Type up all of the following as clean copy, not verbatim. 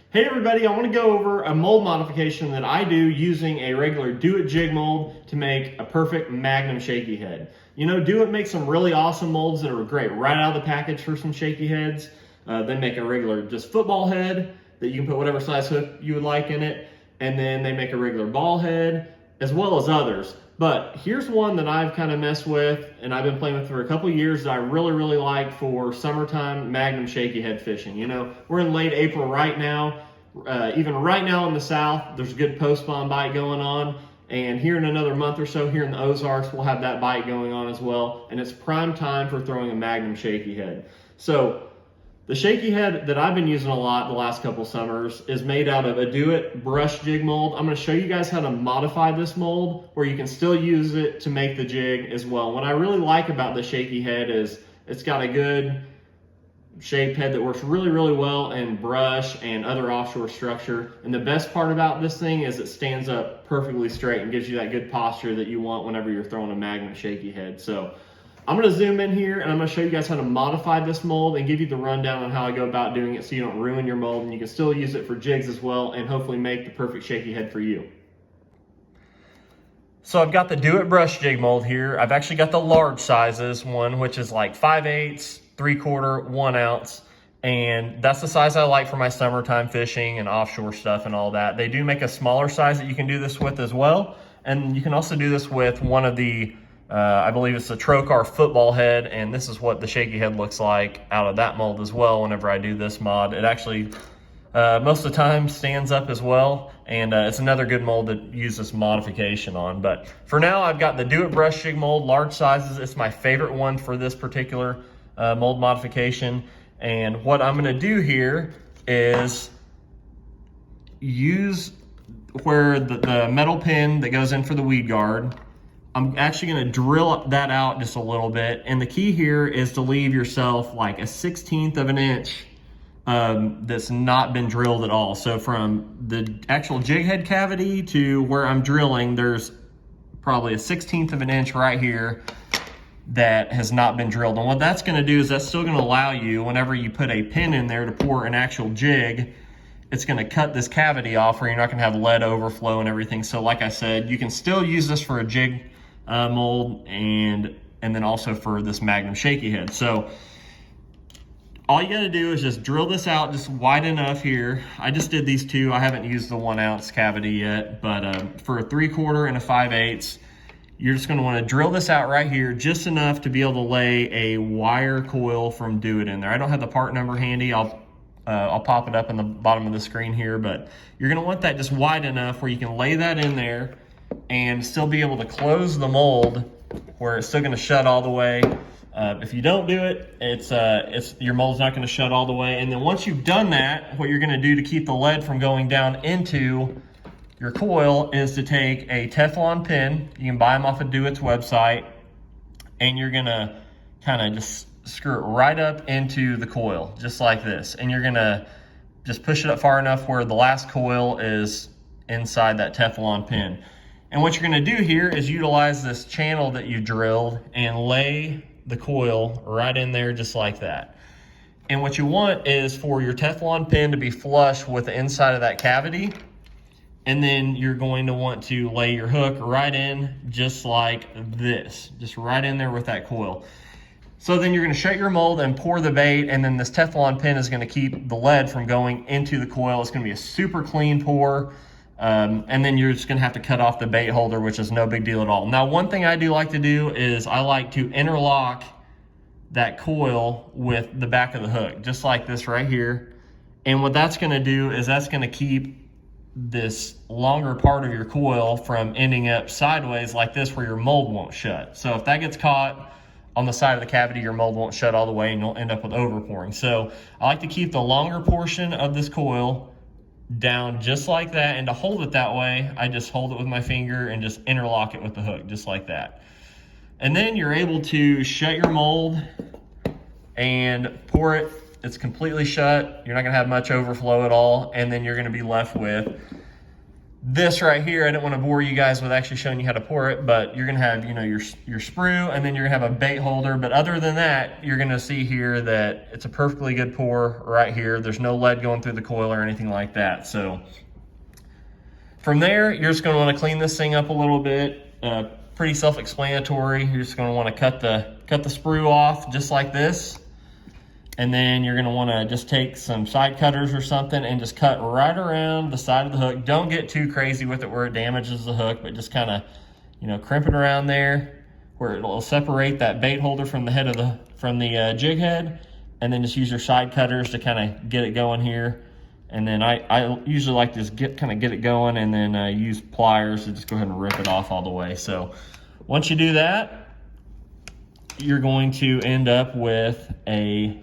Hey everybody, I want to go over a mold modification that I do using a regular Do-It Jig mold to make a perfect Magnum Shaky head. You know, Do-It makes some really awesome molds that are great right out of the package for some shaky heads. They make a regular just football head that you can put whatever size hook you would like in it. And then they make a regular ball head as well as others. But here's one that I've kind of messed with and I've been playing with for a couple years that I really like for summertime Magnum Shaky head fishing. You know, we're in late April right now. Even right now in the south, there's a good post-spawn bite going on. And here in another month or so, here in the Ozarks, we'll have that bite going on as well. And it's prime time for throwing a Magnum Shaky head. So the shaky head that I've been using a lot the last couple summers is made out of a Do-It Brush Jig mold. I'm going to show you guys how to modify this mold where you can still use it to make the jig as well. What I really like about the shaky head is it's got a good shaped head that works really well in brush and other offshore structure. And the best part about this thing is it stands up perfectly straight and gives you that good posture that you want whenever you're throwing a Magnum Shaky head. So I'm going to zoom in here and I'm going to show you guys how to modify this mold and give you the rundown on how I go about doing it so you don't ruin your mold and you can still use it for jigs as well and hopefully make the perfect shaky head for you. So I've got the Do-It Brush Jig mold here. I've actually got the large sizes one, which is like 5/8, 3/4, 1 ounce. And that's the size I like for my summertime fishing and offshore stuff and all that. They do make a smaller size that you can do this with as well. And you can also do this with one of the, I believe it's the Trocar football head. And this is what the shaky head looks like out of that mold as well whenever I do this mod. It actually, most of the time stands up as well. And it's another good mold to use this modification on. But for now, I've got the Do-It Brush Jig mold, large sizes. It's my favorite one for this particular mold modification. And what I'm going to do here is use where the metal pin that goes in for the weed guard. I'm actually going to drill that out just a little bit. And the key here is to leave yourself like a 1/16 of an inch that's not been drilled at all. So from the actual jig head cavity to where I'm drilling, there's probably a 1/16 of an inch right here that has not been drilled. And what that's going to do is that's still going to allow you, whenever you put a pin in there to pour an actual jig, it's going to cut this cavity off where you're not going to have lead overflow and everything. So like I said, you can still use this for a jig mold and then also for this Magnum Shaky head. So all you got to do is just drill this out just wide enough here. I just did these two. I haven't used the 1 ounce cavity yet, but for a 3/4 and a 5/8, you're just going to want to drill this out right here just enough to be able to lay a wire coil from Do-It in there. I don't have the part number handy. I'll pop it up in the bottom of the screen here, but you're going to want that just wide enough where you can lay that in there and still be able to close the mold where it's still going to shut all the way. If you don't do it, your mold's not going to shut all the way. And then once you've done that, what you're going to do to keep the lead from going down into your coil is to take a Teflon pin. You can buy them off of Do-It's website, and you're gonna kind of just screw it right up into the coil, just like this. And you're gonna just push it up far enough where the last coil is inside that Teflon pin. And what you're gonna do here is utilize this channel that you drilled and lay the coil right in there just like that. And what you want is for your Teflon pin to be flush with the inside of that cavity. And then you're going to want to lay your hook right in just like this, just right in there with that coil. So then you're going to shut your mold and pour the bait, and then this Teflon pin is going to keep the lead from going into the coil. It's going to be a super clean pour, and then you're just going to have to cut off the bait holder, which is no big deal at all. Now, one thing I do like to do is I like to interlock that coil with the back of the hook, just like this right here. And what that's going to do is that's going to keep this longer part of your coil from ending up sideways like this where your mold won't shut. So if that gets caught on the side of the cavity, your mold won't shut all the way and you'll end up with overpouring. So I like to keep the longer portion of this coil down just like that, and to hold it that way, I just hold it with my finger and just interlock it with the hook, just like that. And then you're able to shut your mold and pour it. It's completely shut. You're not going to have much overflow at all. And then you're going to be left with this right here, I didn't want to bore you guys with actually showing you how to pour it, but you're gonna have, you know, your sprue, and then you're gonna have a bait holder. But other than that, you're gonna see here that it's a perfectly good pour right here. There's no lead going through the coil or anything like that. So from there, you're just gonna want to clean this thing up a little bit. Pretty self-explanatory. You're just gonna want to cut the sprue off just like this. And then you're gonna wanna just take some side cutters or something and just cut right around the side of the hook. Don't get too crazy with it where it damages the hook, but just kinda, you know, crimp it around there where it'll separate that bait holder from the head of the jig head. And then just use your side cutters to kind of get it going here. And then I usually like to just kind of get it going, and then use pliers to just go ahead and rip it off all the way. So once you do that, you're going to end up with a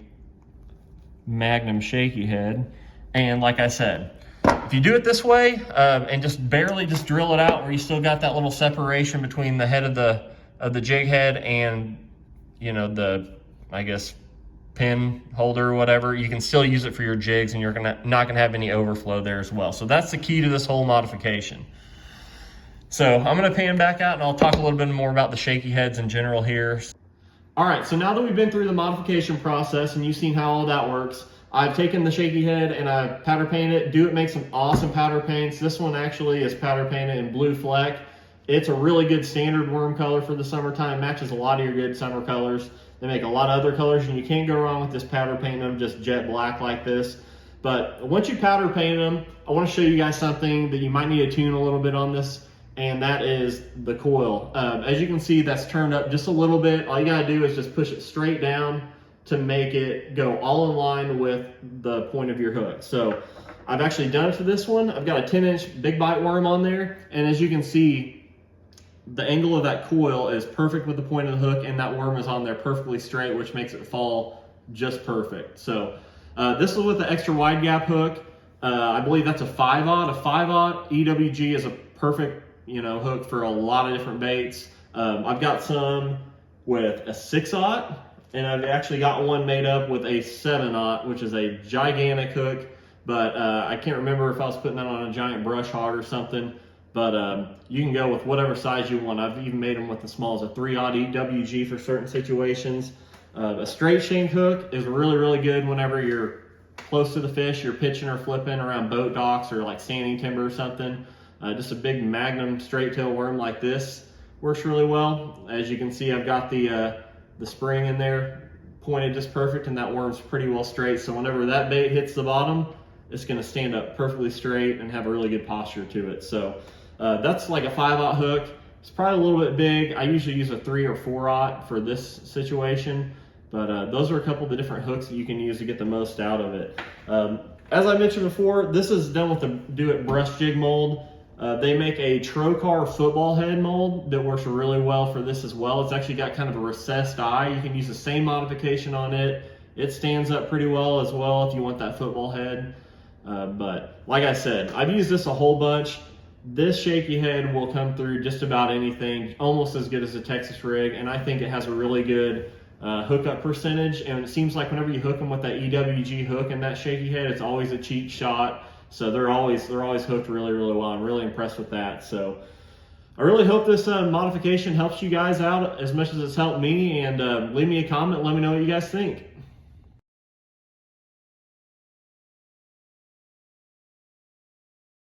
Magnum Shaky head. And like I said, if you do it this way and just barely just drill it out where you still got that little separation between the head of the jig head and, you know, the, I guess, pin holder or whatever, you can still use it for your jigs, and you're not gonna have any overflow there as well. So that's the key to this whole modification. So I'm gonna pan back out and I'll talk a little bit more about the shaky heads in general here. All right, so now that we've been through the modification process and you've seen how all that works, I've taken the shaky head and I've powder painted it. Do-It makes some awesome powder paints. This one actually is powder painted in blue fleck. It's a really good standard worm color for the summertime. Matches a lot of your good summer colors. They make a lot of other colors, and you can't go wrong with this powder painting them just jet black like this. But once you powder paint them, I want to show you guys something that you might need to tune a little bit on this, and that is the coil. As you can see, that's turned up just a little bit. All you gotta do is just push it straight down to make it go all in line with the point of your hook. So I've actually done it for this one. I've got a 10-inch big bite worm on there, and as you can see, the angle of that coil is perfect with the point of the hook, and that worm is on there perfectly straight, which makes it fall just perfect. So this is with the extra wide gap hook. I believe that's a 5/0. A 5/0 EWG is a perfect, you know, hook for a lot of different baits. I've got some with a 6/0, and I've actually got one made up with a 7/0, which is a gigantic hook. But I can't remember if I was putting that on a giant brush hog or something. But you can go with whatever size you want. I've even made them with as small as a 3/0 EWG for certain situations. A straight shank hook is really, really good whenever you're close to the fish, you're pitching or flipping around boat docks or like standing timber or something. Just a big Magnum straight tail worm like this works really well. As you can see, I've got the spring in there pointed just perfect, and that worm's pretty well straight. So whenever that bait hits the bottom, it's gonna stand up perfectly straight and have a really good posture to it. So that's like a 5/0 hook. It's probably a little bit big. I usually use a 3 or 4/0 for this situation, but those are a couple of the different hooks that you can use to get the most out of it. As I mentioned before, this is done with the Do-It Brush Jig mold. They make a trocar football head mold that works really well for this as well. It's actually got kind of a recessed eye. You can use the same modification on it. It stands up pretty well as well if you want that football head. But like I said, I've used this a whole bunch. This shaky head will come through just about anything, almost as good as a Texas rig, and I think it has a really good hookup percentage. And it seems like whenever you hook them with that EWG hook and that shaky head, it's always a cheap shot. So they're always hooked really, really well. I'm really impressed with that. So I really hope this modification helps you guys out as much as it's helped me. And leave me a comment. Let me know what you guys think.